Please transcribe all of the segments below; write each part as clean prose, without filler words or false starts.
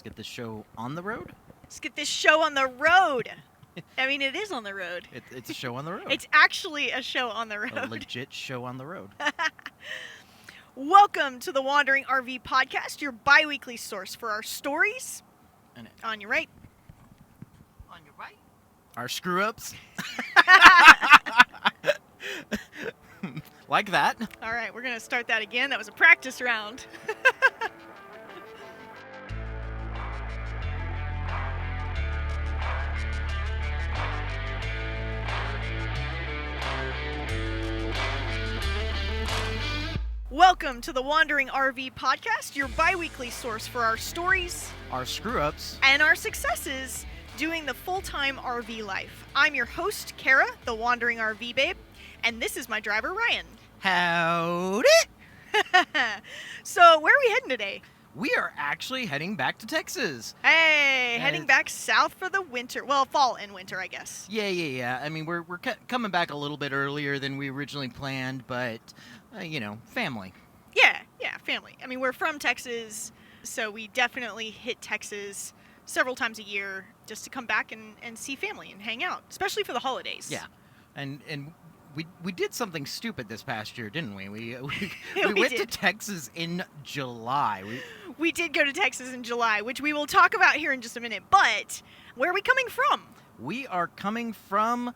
Let's get this show on the road. Let's get this show on the road. I mean, it is on the road. It's a show on the road. It's actually a show on the road. A legit show on the road. Welcome to the Wandering RV Podcast, your bi-weekly source for our stories. On your right. On your right. Our screw-ups. Like that. All right, we're going to start that again. That was a practice round. Welcome to the Wandering RV Podcast, your bi-weekly source for our stories, our screw-ups, and our successes doing the full-time RV life. I'm your host, Kara, the Wandering RV Babe, and this is my driver, Ryan. Howdy! So, where are we heading today? We are actually heading back to Texas. Hey, heading back south for the winter. Well, fall and winter, I guess. Yeah. I mean, we're coming back a little bit earlier than we originally planned, but, family. Yeah, family. I mean, we're from Texas, so we definitely hit Texas several times a year just to come back and see family and hang out, especially for the holidays. Yeah, and we did something stupid this past year, didn't we? We went to Texas in July. We did go to Texas in July, which we will talk about here in just a minute. But where are we coming from? We are coming from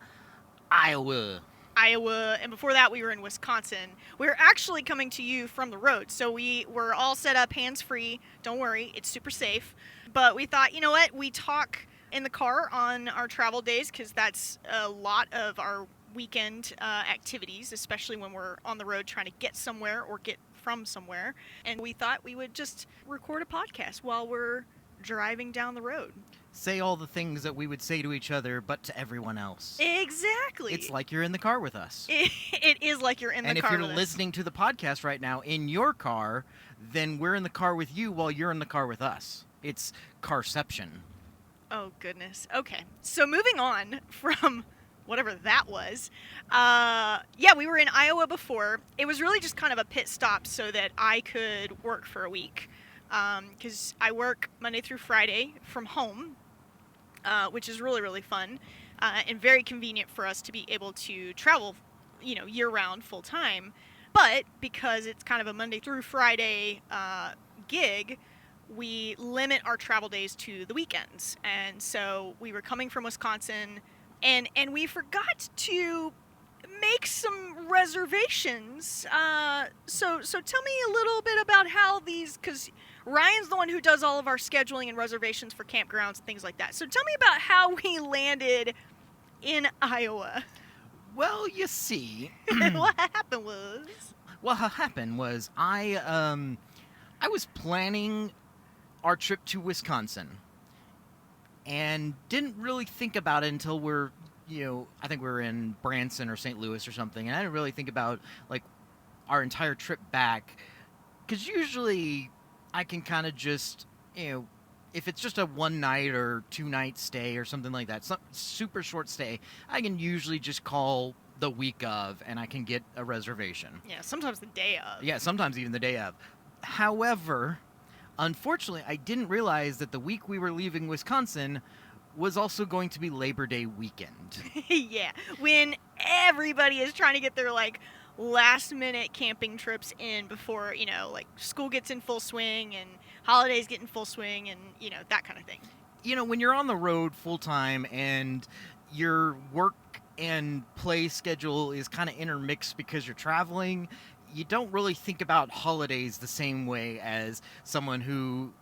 Iowa, and before that we were in Wisconsin. We're actually coming to you from the road, so we were all set up hands-free. Don't worry, it's super safe. But we thought, you know what, we talk in the car on our travel days because that's a lot of our weekend activities, especially when we're on the road trying to get somewhere or get from somewhere. And we thought we would just record a podcast while we're driving down the road. Say all the things that we would say to each other, but to everyone else. Exactly. It's like you're in the car with us. It is like you're in the car with us. And if you're listening to the podcast right now in your car, then we're in the car with you while you're in the car with us. It's carception. Oh, goodness. Okay. So moving on from whatever that was. We were in Iowa before. It was really just kind of a pit stop so that I could work for a week. Because I work Monday through Friday from home. Which is really, really fun and very convenient for us to be able to travel, year-round, full-time. But because it's kind of a Monday through Friday gig, we limit our travel days to the weekends. And so we were coming from Wisconsin, and we forgot to make some reservations. So tell me a little bit about how these, because Ryan's the one who does all of our scheduling and reservations for campgrounds and things like that. So tell me about how we landed in Iowa. Well, you see, what happened was I was planning our trip to Wisconsin and didn't really think about it until I think we were in Branson or St. Louis or something, and I didn't really think about our entire trip back, because usually I can kind of just, if it's just a 1-night or 2-night stay or something like that, some super short stay, I can usually just call the week of and I can get a reservation. Yeah, sometimes the day of. Yeah, sometimes even the day of. However, unfortunately, I didn't realize that the week we were leaving Wisconsin was also going to be Labor Day weekend. Yeah, when everybody is trying to get their, last-minute camping trips in before, school gets in full swing and holidays get in full swing and, that kind of thing. When you're on the road full-time and your work and play schedule is kind of intermixed because you're traveling, you don't really think about holidays the same way as someone who,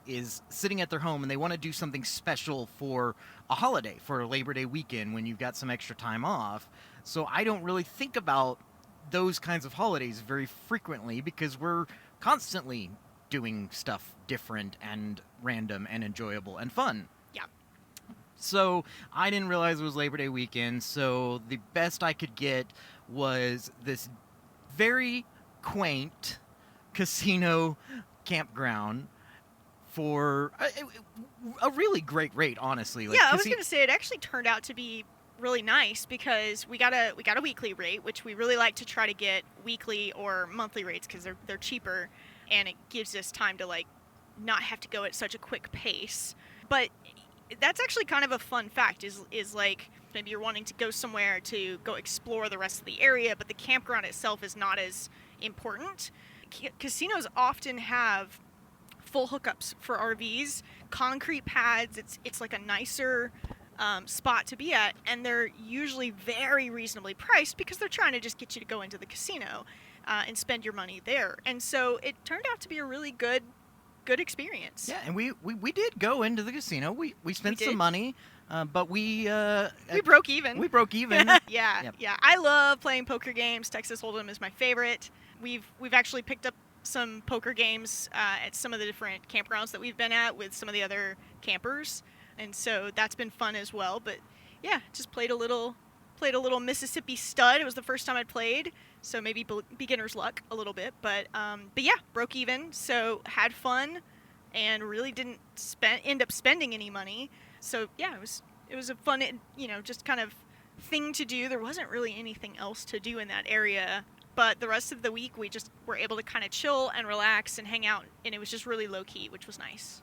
is sitting at their home and they want to do something special for a holiday, for a Labor Day weekend when you've got some extra time off. So I don't really think about those kinds of holidays very frequently because we're constantly doing stuff different and random and enjoyable and fun. Yeah. So I didn't realize it was Labor Day weekend, so the best I could get was this very quaint casino campground for a really great rate, honestly. I was going to say it actually turned out to be really nice because we got a weekly rate, which we really like to try to get weekly or monthly rates because they're cheaper, and it gives us time to not have to go at such a quick pace. But that's actually kind of a fun fact is like maybe you're wanting to go somewhere to go explore the rest of the area, but the campground itself is not as important. Casinos often have full hookups for RVs, concrete pads. It's like a nicer spot to be at, and they're usually very reasonably priced because they're trying to just get you to go into the casino and spend your money there. And so it turned out to be a really good experience. Yeah, and we did go into the casino. We spent some money, but we broke even. We broke even. Yeah, Yep. yeah. I love playing poker games. Texas Hold'em is my favorite. We've actually picked up some poker games at some of the different campgrounds that we've been at with some of the other campers, and so that's been fun as well. But yeah, just played a little Mississippi Stud. It was the first time I'd played, so maybe beginner's luck a little bit. But yeah, broke even. So had fun, and really didn't end up spending any money. So yeah, it was a fun, just kind of thing to do. There wasn't really anything else to do in that area. But the rest of the week, we just were able to kind of chill and relax and hang out, and it was just really low-key, which was nice.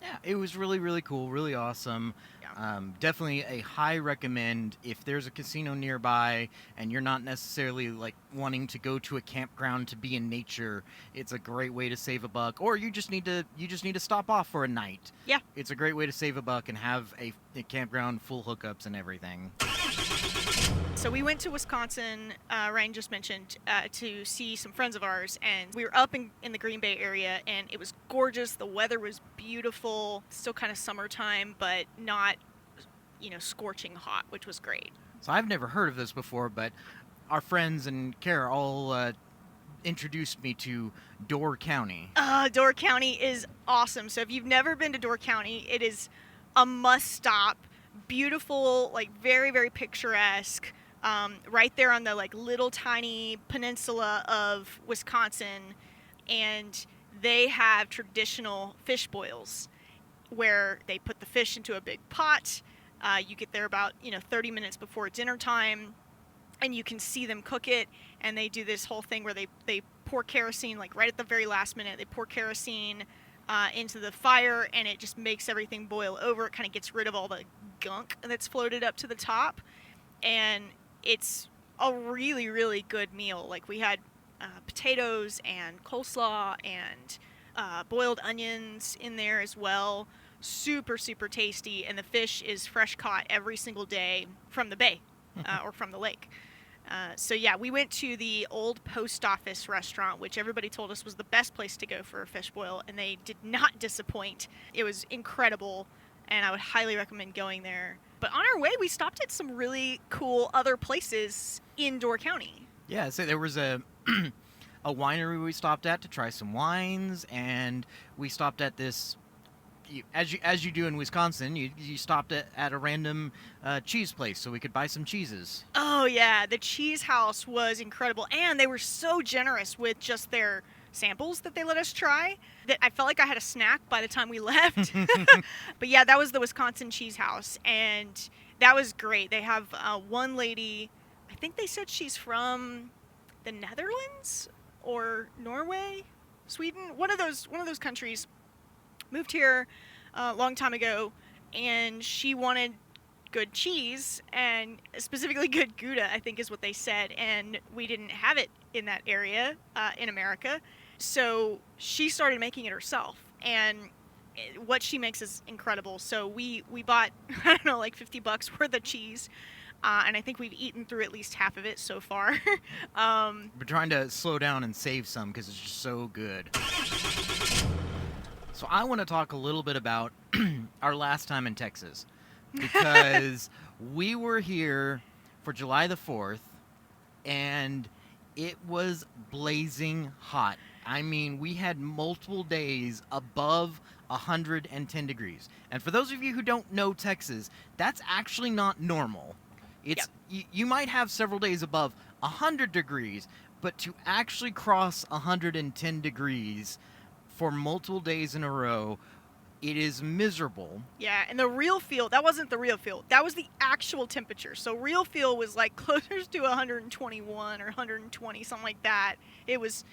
Yeah, it was really, really cool, really awesome. Yeah. Definitely a high recommend if there's a casino nearby and you're not necessarily like wanting to go to a campground to be in nature. It's a great way to save a buck, or you just need to stop off for a night. Yeah. It's a great way to save a buck and have a campground full hookups and everything. So we went to Wisconsin, Ryan just mentioned, to see some friends of ours, and we were up in the Green Bay area, and it was gorgeous. The weather was beautiful, still kind of summertime, but not, scorching hot, which was great. So I've never heard of this before, but our friends and Kara all introduced me to Door County. Door County is awesome. So if you've never been to Door County, it is a must-stop. Beautiful, like very, very picturesque. Right there on the like little tiny peninsula of Wisconsin, and they have traditional fish boils where they put the fish into a big pot. You get there about 30 minutes before dinner time, and you can see them cook it. And they do this whole thing where they pour kerosene, like right at the very last minute. They pour kerosene into the fire, and it just makes everything boil over. It kind of gets rid of all the gunk that's floated up to the top, and it's a really, really good meal. Like we had potatoes and coleslaw and boiled onions in there as well. Super, super tasty, and the fish is fresh caught every single day from the bay or from the lake. So yeah, we went to the old post office restaurant, which everybody told us was the best place to go for a fish boil, and they did not disappoint. It was incredible, and I would highly recommend going there. But on our way, we stopped at some really cool other places in Door County. Yeah, so there was a winery we stopped at to try some wines, and we stopped at this. As you do in Wisconsin, you stopped at a random cheese place so we could buy some cheeses. Oh yeah, the cheese house was incredible, and they were so generous with just their samples that they let us try that I felt like I had a snack by the time we left. But yeah, that was the Wisconsin Cheese House, and that was great. They have one lady, I think they said she's from the Netherlands or Norway, Sweden, one of those countries. Moved here a long time ago, and she wanted good cheese, and specifically good Gouda, I think is what they said, and we didn't have it in that area in America. So she started making it herself, and what she makes is incredible. So we bought, I don't know, like $50 worth of cheese, and I think we've eaten through at least half of it so far. We're trying to slow down and save some because it's just so good. So I want to talk a little bit about our last time in Texas, because we were here for July the 4th, and it was blazing hot. I mean, we had multiple days above 110 degrees. And for those of you who don't know Texas, that's actually not normal. It's you might have several days above 100 degrees, but to actually cross 110 degrees for multiple days in a row, it is miserable. Yeah, and the real feel, that wasn't the real feel. That was the actual temperature. So real feel was like closer to 121 or 120, something like that. It was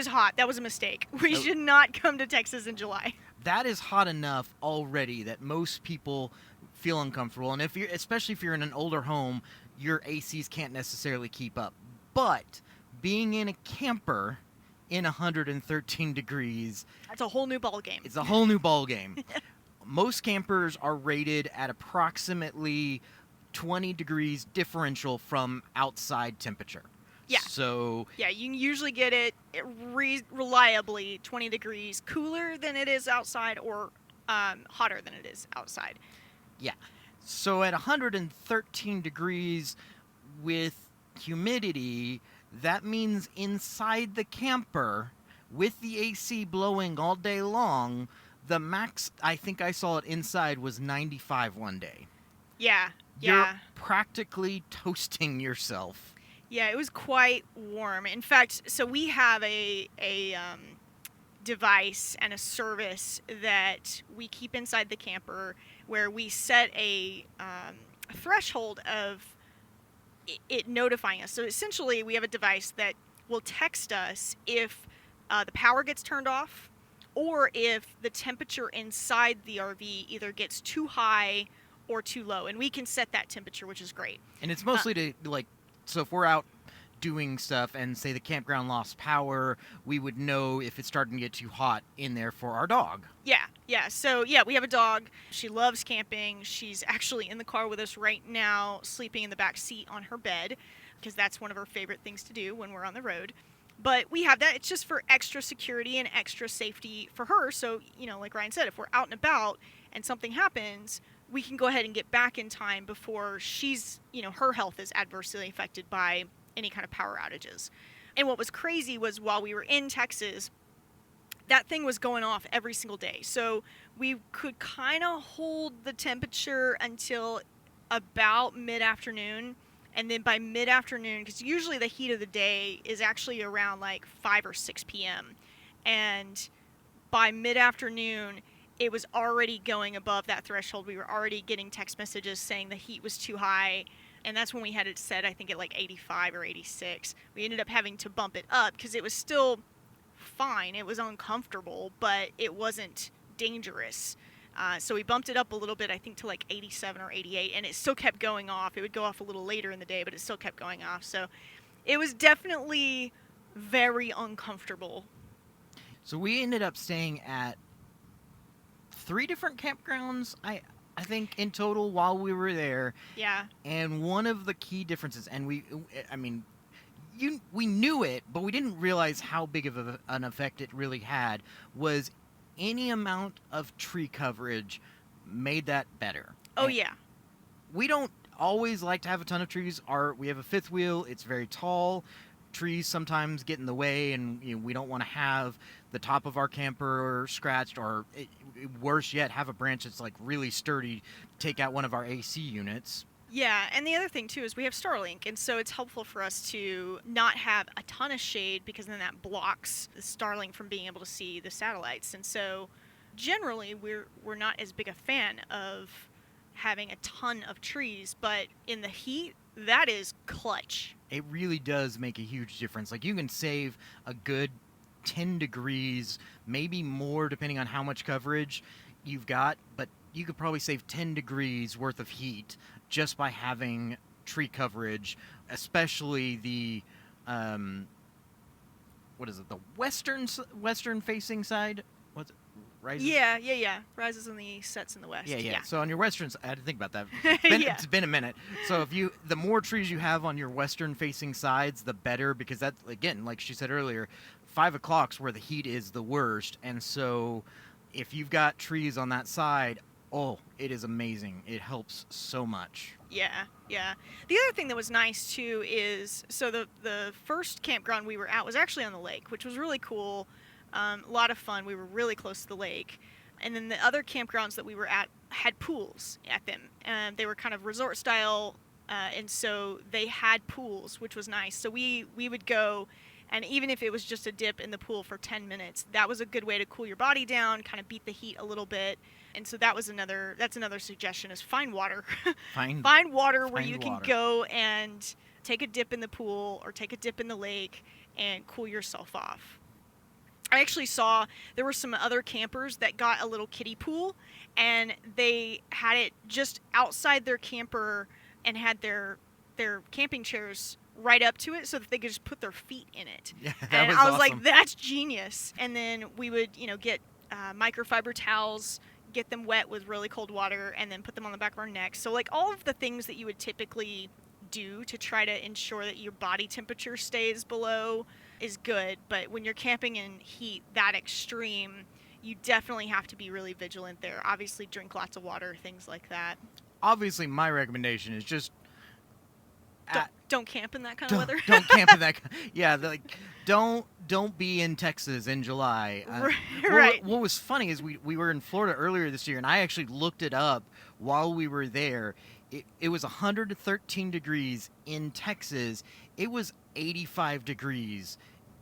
hot. That was a mistake. We should not come to Texas in July. that is hot enough already that most people feel uncomfortable. And if you're, especially if you're in an older home, your ACs can't necessarily keep up. But being in a camper in 113 degrees, That's a whole new ball game. it's a whole new ball game. Most campers are rated at approximately 20 degrees differential from outside temperature. Yeah. So Yeah, you can usually get it reliably 20 degrees cooler than it is outside, or hotter than it is outside. yeah. So at 113 degrees with humidity, that means inside the camper with the AC blowing all day long, the max I think I saw it inside was 95 one day. Yeah, You're yeah. practically toasting yourself. Yeah, it was quite warm. In fact, so we have a device and a service that we keep inside the camper where we set a threshold of it notifying us. So essentially, we have a device that will text us if the power gets turned off, or if the temperature inside the RV either gets too high or too low. And we can set that temperature, which is great. And it's mostly to, like, so if we're out doing stuff and say the campground lost power, we would know if it's starting to get too hot in there for our dog. Yeah. So, yeah, we have a dog. She loves camping. She's actually in the car with us right now, sleeping in the back seat on her bed, because that's one of her favorite things to do when we're on the road. But we have that. It's just for extra security and extra safety for her. So, like Ryan said, if we're out and about and something happens, we can go ahead and get back in time before she's, her health is adversely affected by any kind of power outages. And what was crazy was while we were in Texas, that thing was going off every single day. So we could kind of hold the temperature until about mid-afternoon. And then by mid-afternoon, because usually the heat of the day is actually around like 5 or 6 p.m. And by mid-afternoon, it was already going above that threshold. We were already getting text messages saying the heat was too high. And that's when we had it set, I think, at like 85 or 86. We ended up having to bump it up because it was still fine. It was uncomfortable, but it wasn't dangerous. So we bumped it up a little bit, I think, to like 87 or 88, and it still kept going off. It would go off a little later in the day, but it still kept going off. So it was definitely very uncomfortable. So we ended up staying at 3 different campgrounds, I think, in total while we were there. Yeah. And one of the key differences, and we knew it, but we didn't realize how big of an effect it really had, was any amount of tree coverage made that better. Oh, and yeah. We don't always like to have a ton of trees. We have a fifth wheel. It's very tall. Trees sometimes get in the way, and we don't want to have the top of our camper scratched, or worse yet, have a branch that's like really sturdy take out one of our AC units. Yeah, and the other thing too is we have Starlink, and so it's helpful for us to not have a ton of shade, because then that blocks the Starlink from being able to see the satellites. And so generally we're not as big a fan of having a ton of trees, but in the heat, that is clutch. It really does make a huge difference. Like, you can save a good 10 degrees, maybe more depending on how much coverage you've got, but you could probably save 10 degrees worth of heat just by having tree coverage, especially the what is it? The western facing side. What's it? Rises? Yeah. Rises in the east, sets in the west. Yeah. So on your western side, I had to think about that. Yeah. It's been a minute. So the more trees you have on your western facing sides, the better, because that's, again, like she said earlier, 5 o'clock's where the heat is the worst. And so if you've got trees on that side, oh, it is amazing. It helps so much. Yeah. The other thing that was nice too is, so the first campground we were at was actually on the lake, which was really cool. A lot of fun. We were really close to the lake. And then the other campgrounds that we were at had pools at them. They were kind of resort style, and so they had pools, which was nice. So we would go, and even if it was just a dip in the pool for 10 minutes, that was a good way to cool your body down, kind of beat the heat a little bit. And so that's another suggestion, is find water. Find water where you can go and take a dip in the pool or take a dip in the lake and cool yourself off. I actually saw there were some other campers that got a little kiddie pool, and they had it just outside their camper and had their camping chairs right up to it so that they could just put their feet in it. Yeah, that And was I was awesome. like, that's genius. And then we would, get microfiber towels, get them wet with really cold water, and then put them on the back of our necks. So, like, all of the things that you would typically do to try to ensure that your body temperature stays below is good. But when you're camping in heat that extreme, you definitely have to be really vigilant there. Obviously, drink lots of water, things like that. Obviously, my recommendation is just Don't camp in that kind of weather. don't camp in that. Yeah, like don't be in Texas in July. Right. What was funny is we were in Florida earlier this year, and I actually looked it up while we were there. It was 113 degrees in Texas. It was 85 degrees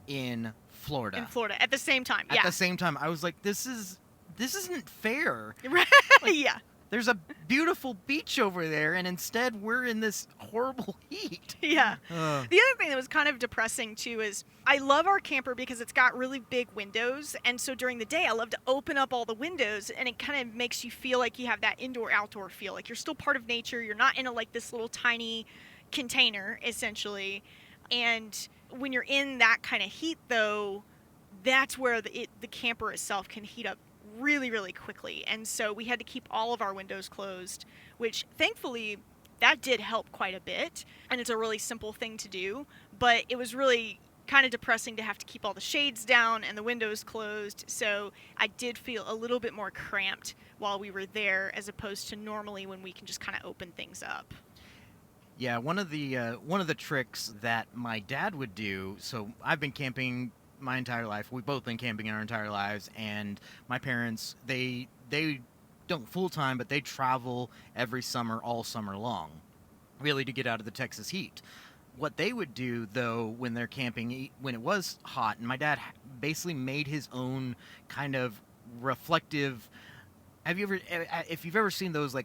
in Florida. In Florida at the same time. At the same time, I was like, this isn't fair. Right. Like, Yeah. There's a beautiful beach over there, and instead we're in this horrible heat. Yeah. The other thing that was kind of depressing too is I love our camper because it's got really big windows, and so during the day I love to open up all the windows, and it kind of makes you feel like you have that indoor-outdoor feel, like you're still part of nature. You're not in like this little tiny container essentially, and when you're in that kind of heat though, that's where the camper itself can heat up really, really quickly. And so we had to keep all of our windows closed, which thankfully that did help quite a bit. And it's a really simple thing to do, but it was really kind of depressing to have to keep all the shades down and the windows closed. So I did feel a little bit more cramped while we were there as opposed to normally when we can just kind of open things up. Yeah, one of the tricks that my dad would do. So I've been camping my entire life. We've both been camping our entire lives, and my parents they don't full time, but they travel every summer, all summer long, really to get out of the Texas heat. What they would do though when they're camping, when it was hot, and my dad basically made his own kind of reflective. If you've ever seen those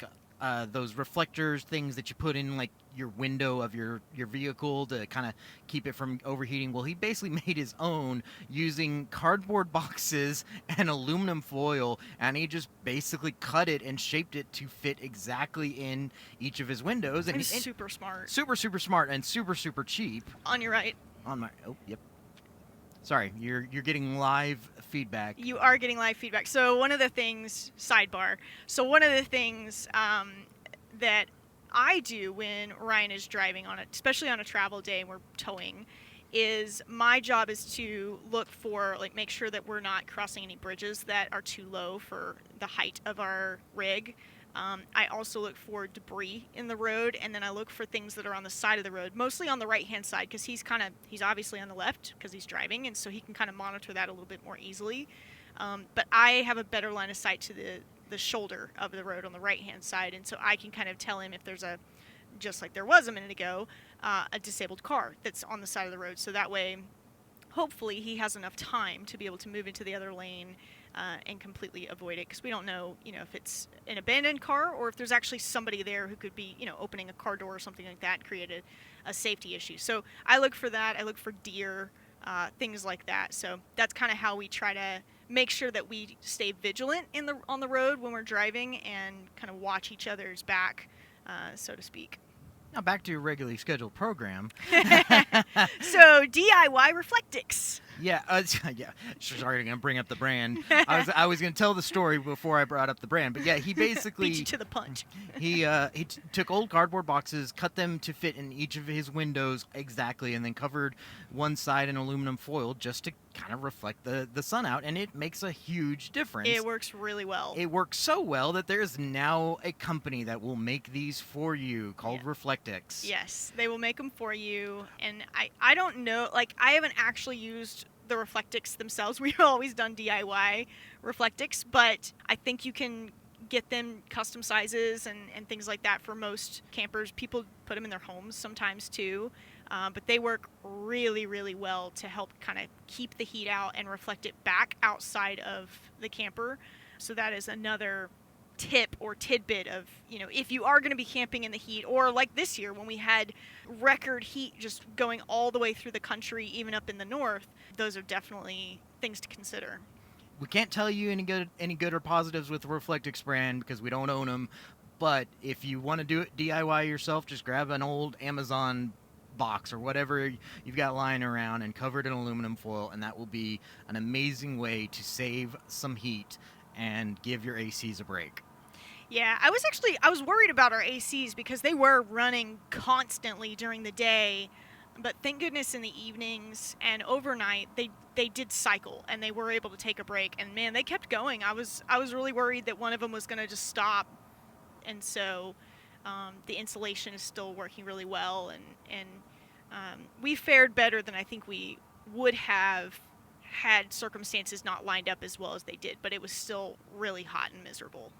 reflectors things that you put in like your window of your vehicle to kind of keep it from overheating. Well, he basically made his own using cardboard boxes and aluminum foil, and he just basically cut it and shaped it to fit exactly in each of his windows. And He's super smart. Super smart and super cheap. On your right. On my yep. Sorry, you're getting live feedback. You are getting live feedback. So one of the things, sidebar. So one of the things that I do when Ryan is driving on it, especially on a travel day and we're towing, is my job is to look for, like, make sure that we're not crossing any bridges that are too low for the height of our rig. I also look for debris in the road, and then I look for things that are on the side of the road, mostly on the right-hand side, because he's obviously on the left because he's driving, and so he can kind of monitor that a little bit more easily. But I have a better line of sight to the shoulder of the road on the right-hand side, and so I can kind of tell him if there's just like there was a minute ago, a disabled car that's on the side of the road. So that way, hopefully, he has enough time to be able to move into the other lane and completely avoid it, because we don't know, if it's an abandoned car or if there's actually somebody there who could be, opening a car door or something like that and create a safety issue. So I look for that. I look for deer, things like that. So that's kind of how we try to make sure that we stay vigilant on the road when we're driving and kind of watch each other's back, so to speak. Now back to your regularly scheduled program. So DIY Reflectix. Yeah, sorry, I'm gonna bring up the brand. I was gonna tell the story before I brought up the brand, but yeah, he basically beat you to the punch. He took old cardboard boxes, cut them to fit in each of his windows exactly, and then covered one side in aluminum foil just to kind of reflect the sun out, and it makes a huge difference. It works really well. It works so well that there's now a company that will make these for you called Reflectix. Yes, they will make them for you, and I don't know, like, I haven't actually used the Reflectix themselves. We've always done DIY Reflectix, but I think you can get them custom sizes and things like that for most campers. People put them in their homes sometimes too, but they work really, really well to help kind of keep the heat out and reflect it back outside of the camper. So that is another tip or tidbit of, if you are going to be camping in the heat, or like this year when we had record heat just going all the way through the country, even up in the north, those are definitely things to consider. We can't tell you any good or positives with the Reflectix brand because we don't own them. But if you want to do it DIY yourself, just grab an old Amazon box or whatever you've got lying around and cover it in aluminum foil, and that will be an amazing way to save some heat and give your ACs a break. Yeah, I was worried about our ACs because they were running constantly during the day, but thank goodness in the evenings and overnight they did cycle and they were able to take a break, and man, they kept going. I was really worried that one of them was going to just stop, and so the insulation is still working really well, and we fared better than I think we would have had circumstances not lined up as well as they did, but it was still really hot and miserable.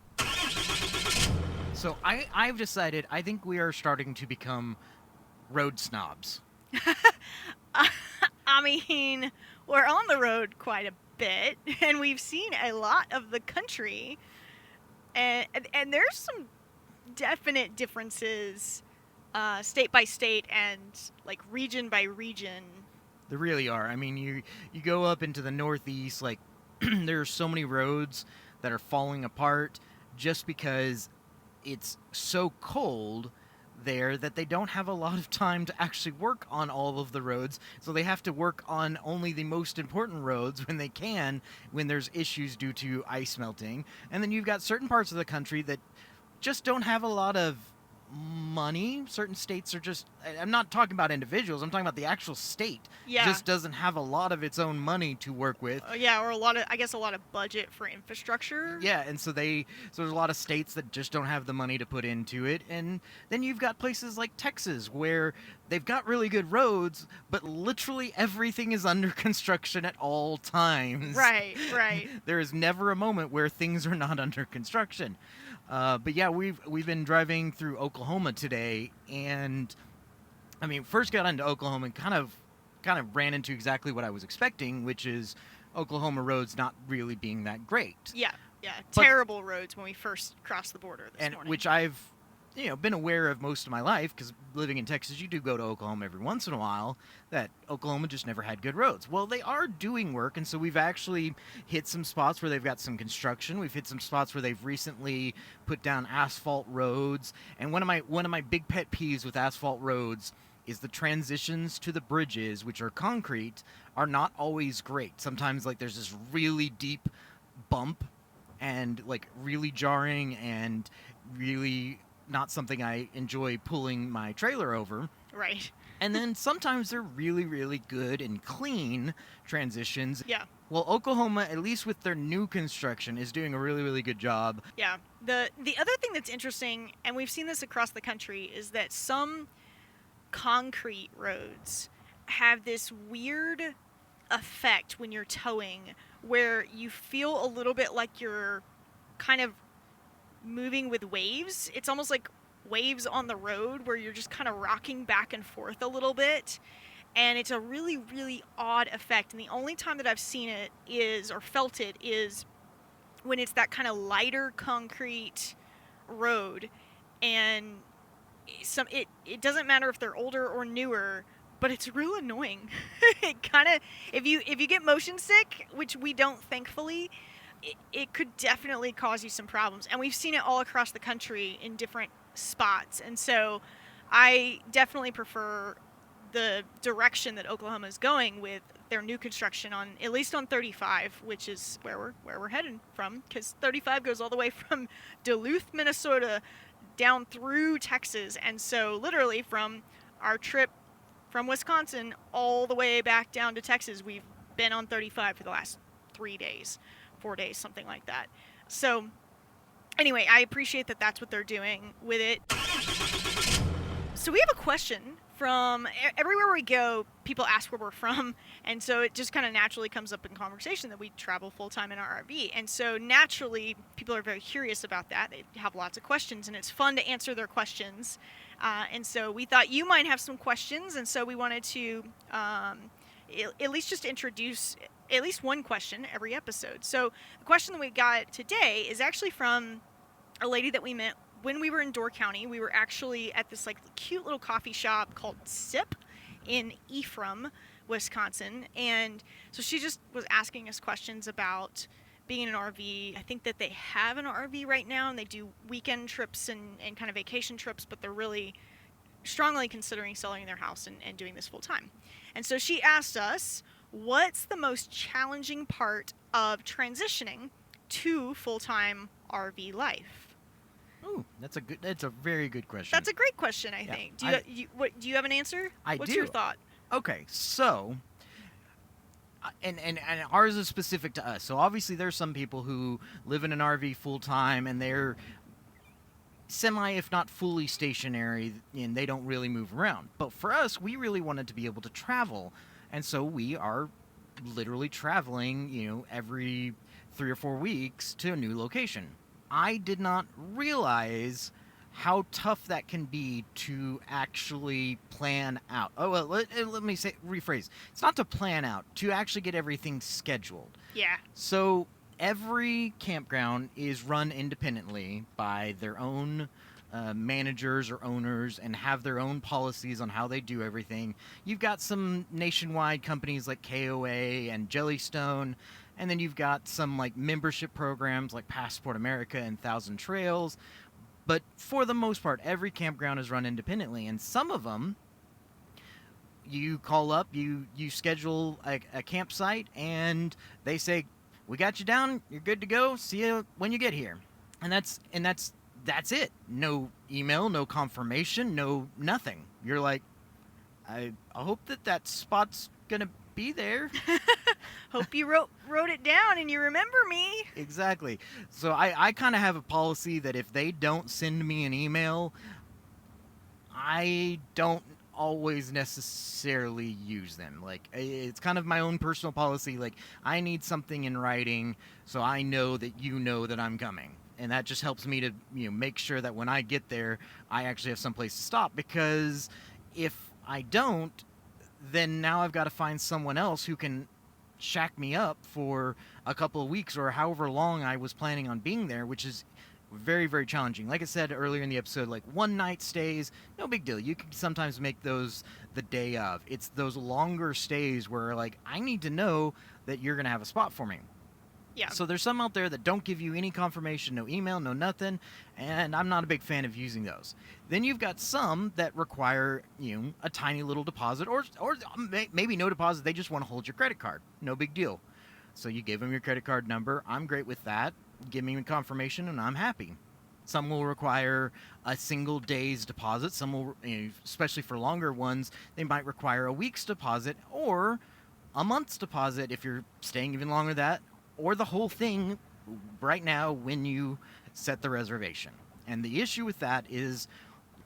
So I've decided I think we are starting to become road snobs. I mean, we're on the road quite a bit, and we've seen a lot of the country, and there's some definite differences, state by state and like region by region. There really are. I mean, you go up into the Northeast, like there's so many roads that are falling apart just because it's so cold there that they don't have a lot of time to actually work on all of the roads. So they have to work on only the most important roads when they can, when there's issues due to ice melting. And then you've got certain parts of the country that just don't have a lot of money. Certain states are just, I'm not talking about individuals, I'm talking about the actual state. Yeah. Just doesn't have a lot of its own money to work with. Yeah, or a lot of budget for infrastructure. Yeah, and so there's a lot of states that just don't have the money to put into it. And then you've got places like Texas where they've got really good roads, but literally everything is under construction at all times. Right. There is never a moment where things are not under construction. But yeah, we've been driving through Oklahoma today, and I mean, first got into Oklahoma and kind of ran into exactly what I was expecting, which is Oklahoma roads not really being that great. Yeah. Terrible roads when we first crossed the border this morning. Which I've been aware of most of my life, because living in Texas, you do go to Oklahoma every once in a while, that Oklahoma just never had good roads. Well, they are doing work, and so we've actually hit some spots where they've got some construction. We've hit some spots where they've recently put down asphalt roads. And one of my big pet peeves with asphalt roads is the transitions to the bridges, which are concrete, are not always great. Sometimes like there's this really deep bump and like really jarring and really not something I enjoy pulling my trailer over. Right. And then sometimes they're really, really good and clean transitions. Yeah. Well, Oklahoma, at least with their new construction, is doing a really, really good job. Yeah. The other thing that's interesting, and we've seen this across the country, is that some concrete roads have this weird effect when you're towing where you feel a little bit like you're kind of moving with waves. It's almost like waves on the road where you're just kind of rocking back and forth a little bit. And it's a really, really odd effect. And the only time that I've seen it or felt it is when it's that kind of lighter concrete road. And it doesn't matter if they're older or newer, but it's real annoying. It kind of, if you get motion sick, which we don't thankfully, it could definitely cause you some problems. And we've seen it all across the country in different spots. And so I definitely prefer the direction that Oklahoma is going with their new construction on, at least on 35, which is where we're headed from, because 35 goes all the way from Duluth, Minnesota, down through Texas. And so literally from our trip from Wisconsin all the way back down to Texas, we've been on 35 for the last 4 days, something like that. So anyway, I appreciate that that's what they're doing with it. So we have a question from everywhere we go. People ask where we're from, and so it just kind of naturally comes up in conversation that we travel full-time in our RV. And so naturally, people are very curious about that. They have lots of questions, and it's fun to answer their questions. And so we thought you might have some questions, and so we wanted to at least just introduce at least one question every episode. So the question that we got today is actually from a lady that we met when we were in Door County. We were actually at this like cute little coffee shop called Sip in Ephraim, Wisconsin, and so she just was asking us questions about being in an RV. I think that they have an RV right now, and they do weekend trips and kind of vacation trips, but they're really strongly considering selling their house and doing this full time. And so she asked us, what's the most challenging part of transitioning to full-time RV life? Ooh, that's a very good question. That's a great question, I Yeah, think. Do you have an answer? What's do. your thought? Okay, so and ours is specific to us. So obviously there's some people who live in an RV full time and they're semi, if not fully stationary, and they don't really move around. But for us, we really wanted to be able to travel, and so we are literally traveling, every 3 or 4 weeks to a new location. I did not realize how tough that can be to actually plan out. Oh, well, let me rephrase. It's not to plan out, to actually get everything scheduled. Yeah. So every campground is run independently by their own managers or owners and have their own policies on how they do everything. You've got some nationwide companies like KOA and Jellystone, and then you've got some like membership programs like Passport America and Thousand Trails. But for the most part, every campground is run independently, and some of them, you call up, you schedule a campsite, and they say, "We got you down. You're good to go. See you when you get here." And that's it. No email, no confirmation, no nothing. You're like, I hope that spot's gonna be there. Hope you wrote it down and you remember me. Exactly. So I kind of have a policy that if they don't send me an email, I don't always necessarily use them. Like, it's kind of my own personal policy. Like, I need something in writing so I know that you know that I'm coming. And that just helps me to, make sure that when I get there, I actually have someplace to stop. Because if I don't, then now I've got to find someone else who can shack me up for a couple of weeks or however long I was planning on being there, which is very, very challenging. Like I said earlier in the episode, like one night stays, no big deal. You can sometimes make those the day of. It's those longer stays where, like, I need to know that you're going to have a spot for me. Yeah. So there's some out there that don't give you any confirmation, no email, no nothing, and I'm not a big fan of using those. Then you've got some that require, a tiny little deposit, or maybe no deposit, they just want to hold your credit card. No big deal. So you give them your credit card number. I'm great with that. Give me confirmation, and I'm happy. Some will require a single day's deposit. Some will, especially for longer ones, they might require a week's deposit or a month's deposit if you're staying even longer than that, or the whole thing right now when you set the reservation. And the issue with that is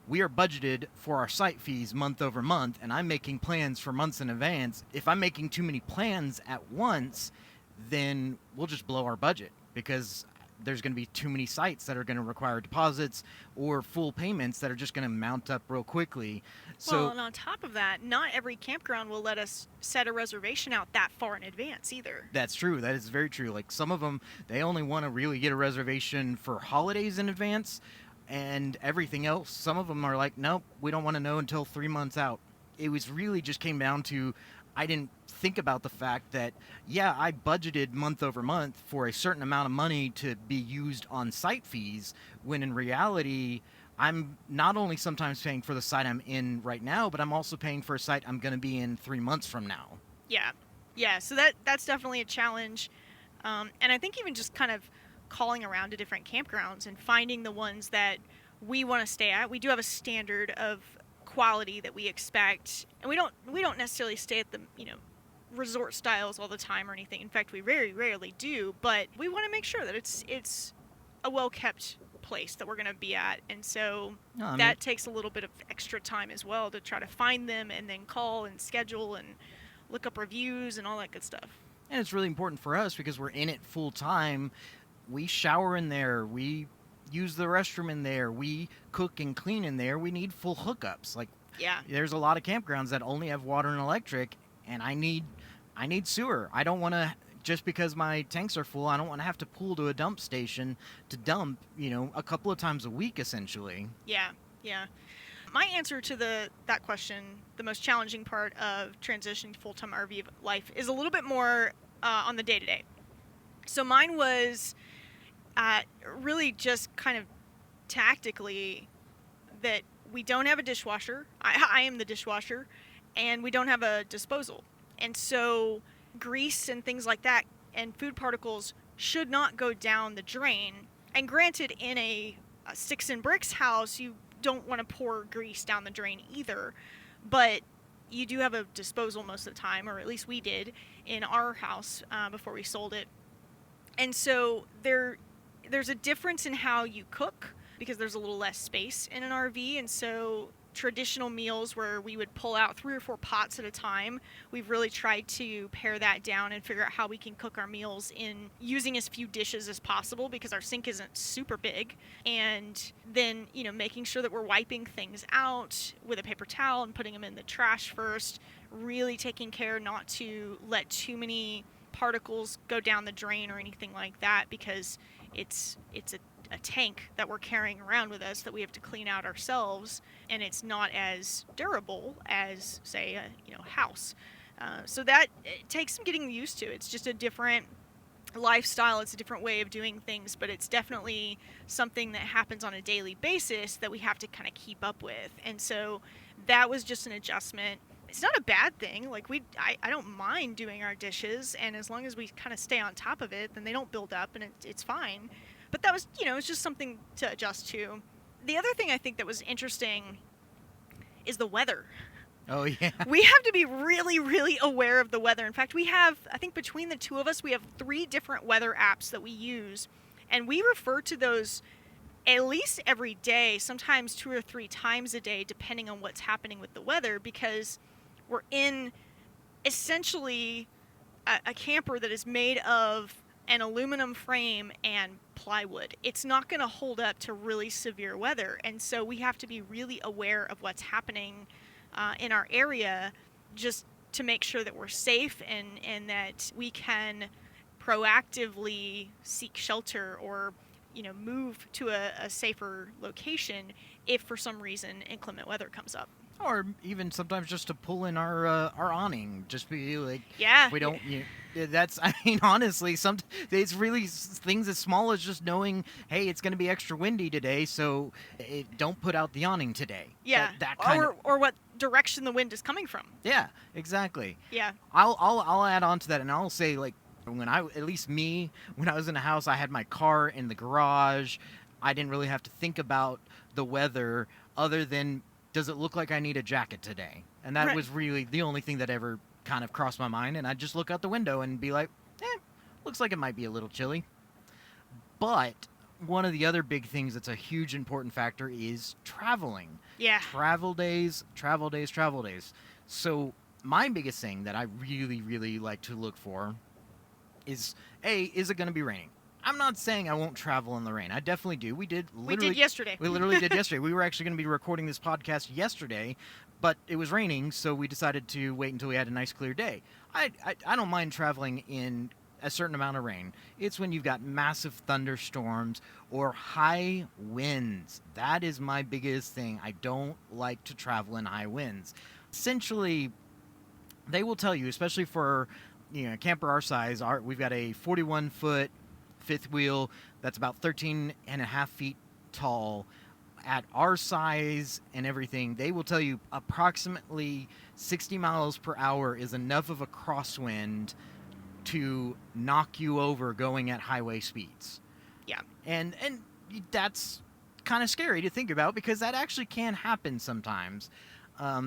we are budgeted for our site fees month over month, and I'm making plans for months in advance. If I'm making too many plans at once, then we'll just blow our budget because there's going to be too many sites that are going to require deposits or full payments that are just going to mount up real quickly. Well, and on top of that, not every campground will let us set a reservation out that far in advance either. That's true. That is very true. Like, some of them, they only want to really get a reservation for holidays in advance, and everything else, some of them are like, nope, we don't want to know until 3 months out. It was really just came down to, I didn't think about the fact that, yeah, I budgeted month over month for a certain amount of money to be used on site fees, when in reality, I'm not only sometimes paying for the site I'm in right now, but I'm also paying for a site I'm going to be in 3 months from now. Yeah. So that's definitely a challenge. And I think even just kind of calling around to different campgrounds and finding the ones that we want to stay at. We do have a standard of quality that we expect, and we don't necessarily stay at the resort styles all the time or anything. In fact, we very rarely do, but we want to make sure that it's a well kept place that we're going to be at, and so that takes a little bit of extra time as well to try to find them and then call and schedule and look up reviews and all that good stuff. And it's really important for us because we're in it full time. We shower in there, we use the restroom in there, we cook and clean in there. We need full hookups. Like, yeah, there's a lot of campgrounds that only have water and electric, and I need sewer. I don't want to, just because my tanks are full, I don't want to have to pull to a dump station to dump, a couple of times a week essentially. Yeah. My answer to that question, the most challenging part of transitioning to full-time RV life, is a little bit more on the day-to-day. So mine was really just kind of tactically that we don't have a dishwasher. I am the dishwasher, and we don't have a disposal. And so grease and things like that and food particles should not go down the drain. And granted, in a sticks and bricks house, you don't want to pour grease down the drain either. But you do have a disposal most of the time, or at least we did in our house before we sold it. And so there's a difference in how you cook because there's a little less space in an RV. And so traditional meals where we would pull out 3 or 4 pots at a time, we've really tried to pare that down and figure out how we can cook our meals in using as few dishes as possible because our sink isn't super big. And then, making sure that we're wiping things out with a paper towel and putting them in the trash first, really taking care not to let too many particles go down the drain or anything like that because it's a tank that we're carrying around with us that we have to clean out ourselves, and it's not as durable as, say, a house. So that it takes some getting used to. It's just a different lifestyle. It's a different way of doing things, but it's definitely something that happens on a daily basis that we have to kind of keep up with. And so that was just an adjustment. It's not a bad thing. Like I don't mind doing our dishes, and as long as we kind of stay on top of it, then they don't build up, and it's fine. But that was, it's just something to adjust to. The other thing I think that was interesting is the weather. Oh, yeah. We have to be really, really aware of the weather. In fact, I think between the two of us, we have 3 different weather apps that we use, and we refer to those at least every day, sometimes 2 or 3 times a day, depending on what's happening with the weather, because we're in essentially a camper that is made of an aluminum frame and plywood. It's not going to hold up to really severe weather, and so we have to be really aware of what's happening in our area just to make sure that we're safe and that we can proactively seek shelter or move to a safer location if for some reason inclement weather comes up. Or even sometimes just to pull in our awning, just be like, yeah, if we don't. That's, I mean, honestly, it's really things as small as just knowing, hey, it's going to be extra windy today, so don't put out the awning today. Yeah, that kind of, or what direction the wind is coming from. Yeah, exactly. Yeah, I'll add on to that, and I'll say, like, when I was in a house, I had my car in the garage. I didn't really have to think about the weather other than, does it look like I need a jacket today? And that was really the only thing that ever kind of crossed my mind. And I'd just look out the window and be like, looks like it might be a little chilly. But one of the other big things that's a huge important factor is traveling. Yeah. Travel days. So my biggest thing that I really, really like to look for is it going to be raining? I'm not saying I won't travel in the rain. I definitely do. We did yesterday. We literally did yesterday. We were actually going to be recording this podcast yesterday, but it was raining, so we decided to wait until we had a nice clear day. I don't mind traveling in a certain amount of rain. It's when you've got massive thunderstorms or high winds. That is my biggest thing. I don't like to travel in high winds. Essentially, they will tell you, especially for a camper our size, we've got a 41-foot fifth wheel that's about 13 and a half feet tall. At our size and everything, they will tell you approximately 60 miles per hour is enough of a crosswind to knock you over going at highway speeds. Yeah. And that's kind of scary to think about because that actually can happen sometimes.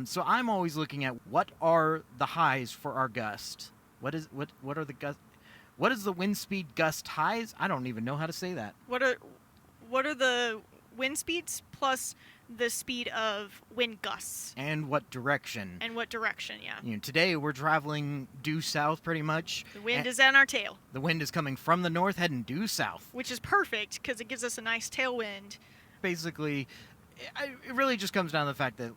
So I'm always looking at what are the highs for our gust. What are the gust? What is the wind speed gust highs? I don't even know how to say that. What are the wind speeds plus the speed of wind gusts? And what direction? Yeah. Today we're traveling due south pretty much. The wind is on our tail. The wind is coming from the north heading due south. Which is perfect because it gives us a nice tailwind. Basically, it really just comes down to the fact that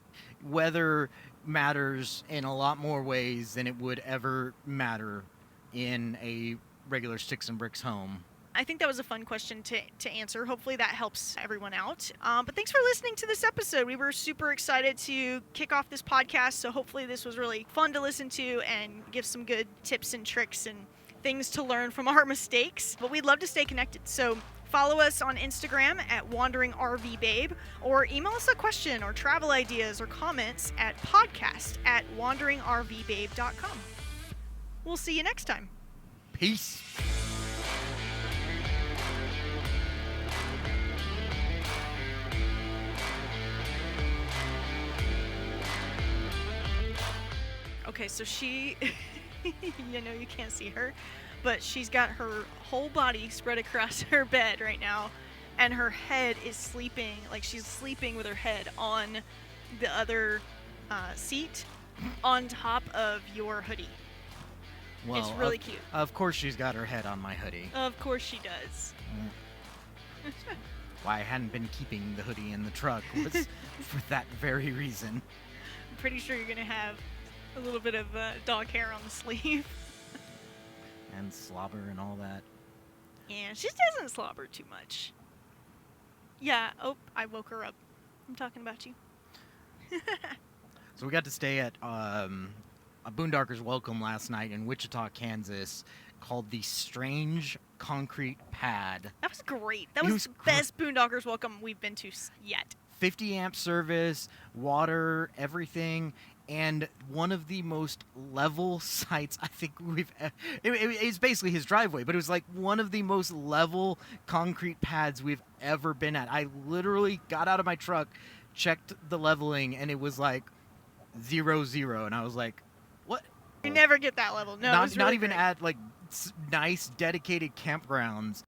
weather matters in a lot more ways than it would ever matter in a regular sticks and bricks home. I think that was a fun question to answer. Hopefully that helps everyone out. But thanks for listening to this episode. We were super excited to kick off this podcast, so hopefully this was really fun to listen to and give some good tips and tricks and things to learn from our mistakes. But we'd love to stay connected. So follow us on Instagram at WanderingRVBabe, or email us a question or travel ideas or comments at podcast@WanderingRVBabe.com. We'll see you next time. Peace. Okay, so she, you know, you can't see her, but she's got her whole body spread across her bed right now, and her head is sleeping, like she's sleeping with her head on the other seat on top of your hoodie. Well, it's really cute. Of course she's got her head on my hoodie. Of course she does. Why I hadn't been keeping the hoodie in the truck was for that very reason. I'm pretty sure you're going to have a little bit of dog hair on the sleeve. And slobber and all that. Yeah, she doesn't slobber too much. Yeah, oh, I woke her up. I'm talking about you. So we got to stay at a Boondocker's Welcome last night in Wichita, Kansas, called the Strange Concrete Pad. That was great. That was the best Boondockers Welcome we've been to yet. 50 amp service, water, everything, and one of the most level sites I think it's basically his driveway, but it was like one of the most level concrete pads we've ever been at. I literally got out of my truck, checked the leveling, and it was like 0-0, and I was like, what? You never get that level. No, not it was really even great. at like nice dedicated campgrounds.